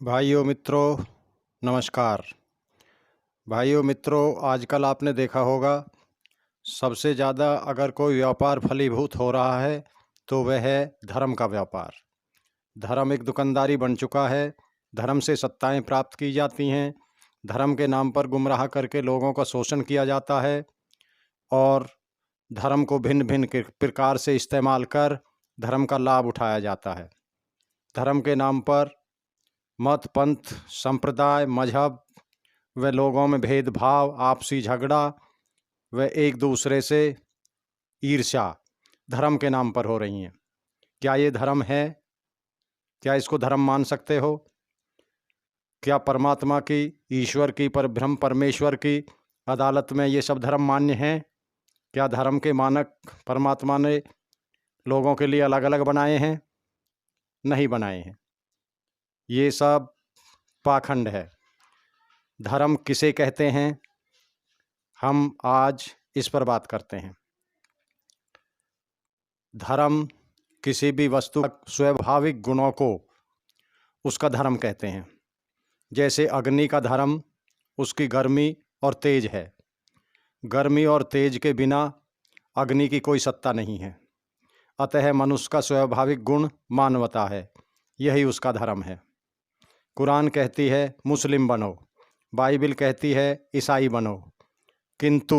भाइयों मित्रों नमस्कार। भाइयों मित्रों, आजकल आपने देखा होगा सबसे ज़्यादा अगर कोई व्यापार फलीभूत हो रहा है तो वह है धर्म का व्यापार। धर्म एक दुकानदारी बन चुका है। धर्म से सत्ताएं प्राप्त की जाती हैं। धर्म के नाम पर गुमराह करके लोगों का शोषण किया जाता है और धर्म को भिन्न भिन्न प्रकार से इस्तेमाल कर धर्म का लाभ उठाया जाता है। धर्म के नाम पर मत, पंथ, संप्रदाय, मजहब व लोगों में भेदभाव, आपसी झगड़ा व एक दूसरे से ईर्ष्या धर्म के नाम पर हो रही हैं। क्या ये धर्म है? क्या इसको धर्म मान सकते हो? क्या परमात्मा की, ईश्वर की, परब्रह्म परमेश्वर की अदालत में ये सब धर्म मान्य हैं? क्या धर्म के मानक परमात्मा ने लोगों के लिए अलग अलग बनाए हैं? नहीं बनाए हैं। ये सब पाखंड है। धर्म किसे कहते हैं, हम आज इस पर बात करते हैं। धर्म किसी भी वस्तु स्वाभाविक गुणों को उसका धर्म कहते हैं। जैसे अग्नि का धर्म उसकी गर्मी और तेज है। गर्मी और तेज के बिना अग्नि की कोई सत्ता नहीं है। अतः मनुष्य का स्वाभाविक गुण मानवता है, यही उसका धर्म है। कुरान कहती है मुस्लिम बनो, बाइबिल कहती है ईसाई बनो, किंतु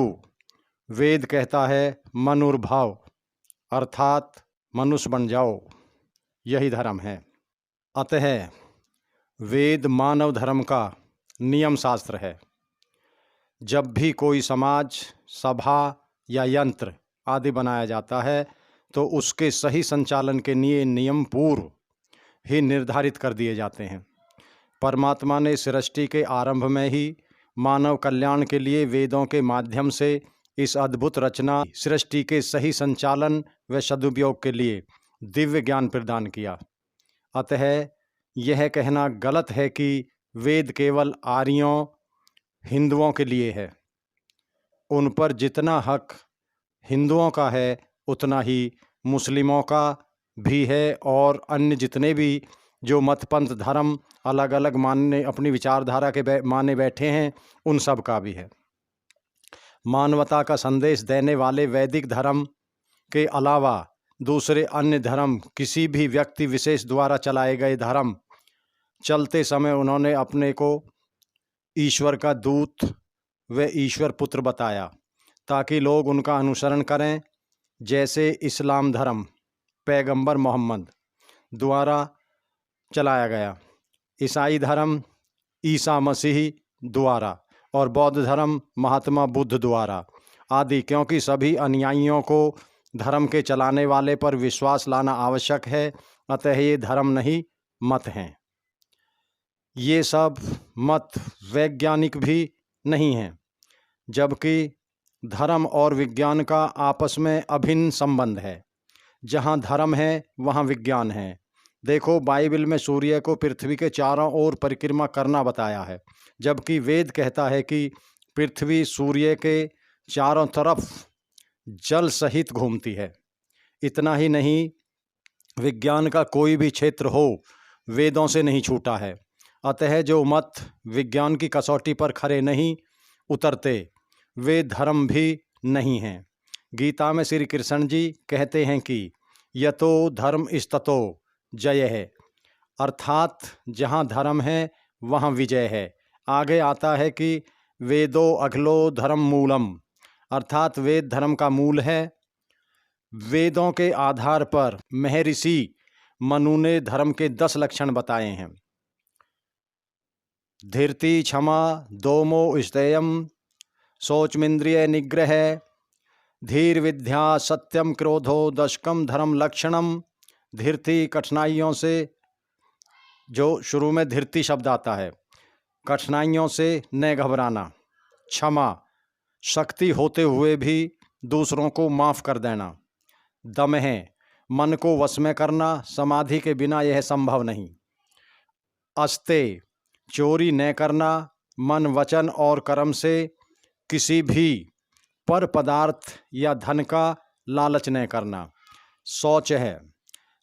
वेद कहता है मनुर्भाव अर्थात मनुष्य बन जाओ, यही धर्म है। अतः वेद मानव धर्म का नियम शास्त्र है। जब भी कोई समाज, सभा या यंत्र आदि बनाया जाता है तो उसके सही संचालन के लिए नियम पूर्व ही निर्धारित कर दिए जाते हैं। परमात्मा ने सृष्टि के आरंभ में ही मानव कल्याण के लिए वेदों के माध्यम से इस अद्भुत रचना सृष्टि के सही संचालन व सदुपयोग के लिए दिव्य ज्ञान प्रदान किया। अतः यह कहना गलत है कि वेद केवल आर्यों, हिंदुओं के लिए है। उन पर जितना हक हिंदुओं का है उतना ही मुस्लिमों का भी है और अन्य जितने भी जो मत, पंथ, धर्म अलग अलग मानने, अपनी विचारधारा के माने बैठे हैं, उन सब का भी है। मानवता का संदेश देने वाले वैदिक धर्म के अलावा दूसरे अन्य धर्म, किसी भी व्यक्ति विशेष द्वारा चलाए गए धर्म, चलते समय उन्होंने अपने को ईश्वर का दूत व ईश्वर पुत्र बताया ताकि लोग उनका अनुसरण करें। जैसे इस्लाम धर्म पैगंबर मोहम्मद द्वारा चलाया गया, ईसाई धर्म ईसा मसीह द्वारा और बौद्ध धर्म महात्मा बुद्ध द्वारा आदि, क्योंकि सभी अनुयायियों को धर्म के चलाने वाले पर विश्वास लाना आवश्यक है। अतः ये धर्म नहीं, मत हैं। ये सब मत वैज्ञानिक भी नहीं हैं, जबकि धर्म और विज्ञान का आपस में अभिन्न संबंध है। जहाँ धर्म है वहाँ विज्ञान है। देखो, बाइबल में सूर्य को पृथ्वी के चारों ओर परिक्रमा करना बताया है, जबकि वेद कहता है कि पृथ्वी सूर्य के चारों तरफ जल सहित घूमती है। इतना ही नहीं, विज्ञान का कोई भी क्षेत्र हो वेदों से नहीं छूटा है। अतः जो मत विज्ञान की कसौटी पर खरे नहीं उतरते वे धर्म भी नहीं हैं। गीता में श्री कृष्ण जी कहते हैं कि यतो धर्म स्ततो जय है, अर्थात जहाँ धर्म है वहाँ विजय है। आगे आता है कि वेदो अखिलो धर्म मूलम, अर्थात वेद धर्म का मूल है। वेदों के आधार पर महर्षि मनु ने धर्म के 10 लक्षण बताए हैं। धीर्ति, क्षमा, दोमो स्थेयम, शौचमिंद्रिय निग्रह, धीर विद्या, सत्यम, क्रोधो, दशकम धर्म लक्षणम। धीर्ति कठिनाइयों से, जो शुरू में धीर्ति शब्द आता है, कठिनाइयों से न घबराना। क्षमा, शक्ति होते हुए भी दूसरों को माफ़ कर देना। दम है, मन को वश में करना, समाधि के बिना यह संभव नहीं। अस्ते, चोरी न करना, मन, वचन और कर्म से किसी भी पर पदार्थ या धन का लालच न करना। शौच है,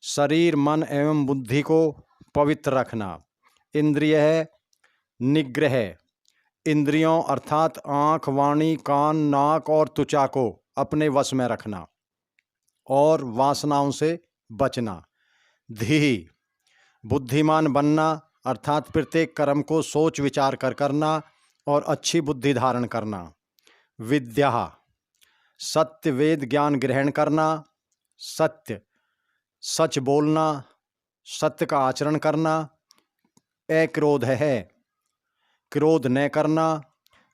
शरीर, मन एवं बुद्धि को पवित्र रखना। इंद्रिय है निग्रह। इंद्रियों अर्थात आँख, वाणी, कान, नाक और त्वचा को अपने वश में रखना और वासनाओं से बचना। धी बुद्धिमान बनना अर्थात प्रत्येक कर्म को सोच विचार कर करना और अच्छी बुद्धि धारण करना। विद्या सत्य वेद ज्ञान ग्रहण करना, सत्य सच बोलना, सत्य का आचरण करना। अक्रोध है क्रोध न करना,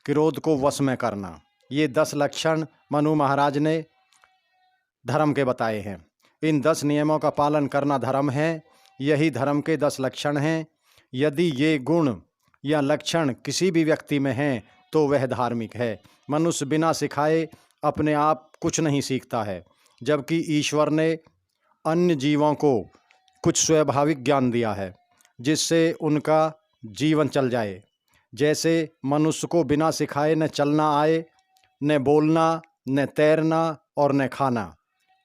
क्रोध को वश में करना। ये 10 लक्षण मनु महाराज ने धर्म के बताए हैं। इन 10 नियमों का पालन करना धर्म है। यही धर्म के 10 लक्षण हैं। यदि ये गुण या लक्षण किसी भी व्यक्ति में हैं तो वह धार्मिक है। मनुष्य बिना सिखाए अपने आप कुछ नहीं सीखता है, जबकि ईश्वर ने अन्य जीवों को कुछ स्वाभाविक ज्ञान दिया है जिससे उनका जीवन चल जाए। जैसे मनुष्य को बिना सिखाए न चलना आए, न बोलना, न तैरना और न खाना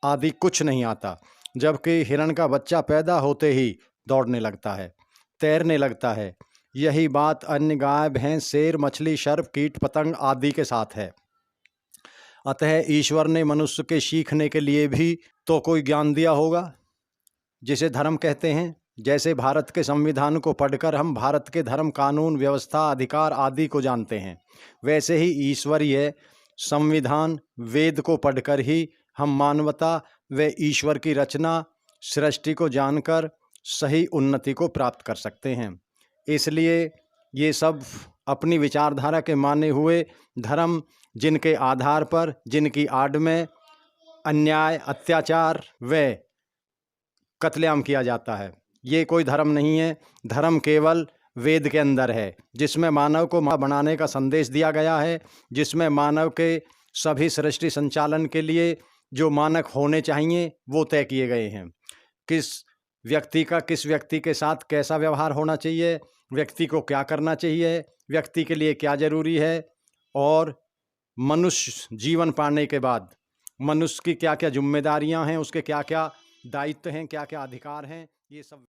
आदि कुछ नहीं आता, जबकि हिरण का बच्चा पैदा होते ही दौड़ने लगता है, तैरने लगता है। यही बात अन्य गाय, भैंस, शेर, मछली, सर्प, कीट, पतंग आदि के साथ है। अतः ईश्वर ने मनुष्य के सीखने के लिए भी तो कोई ज्ञान दिया होगा जिसे धर्म कहते हैं। जैसे भारत के संविधान को पढ़कर हम भारत के धर्म, कानून, व्यवस्था, अधिकार आदि को जानते हैं, वैसे ही ईश्वरीय संविधान वेद को पढ़कर ही हम मानवता व ईश्वर की रचना सृष्टि को जानकर सही उन्नति को प्राप्त कर सकते हैं। इसलिए ये सब अपनी विचारधारा के माने हुए धर्म, जिनके आधार पर, जिनकी आड़ में अन्याय, अत्याचार व कत्लेआम किया जाता है, ये कोई धर्म नहीं है। धर्म केवल वेद के अंदर है, जिसमें मानव को बनाने का संदेश दिया गया है, जिसमें मानव के सभी सृष्टि संचालन के लिए जो मानक होने चाहिए वो तय किए गए हैं। किस व्यक्ति का किस व्यक्ति के साथ कैसा व्यवहार होना चाहिए, व्यक्ति को क्या करना चाहिए, व्यक्ति के लिए क्या जरूरी है, और मनुष्य जीवन पाने के बाद मनुष्य की क्या क्या जिम्मेदारियां हैं, उसके क्या क्या दायित्व हैं, क्या क्या अधिकार हैं, ये सब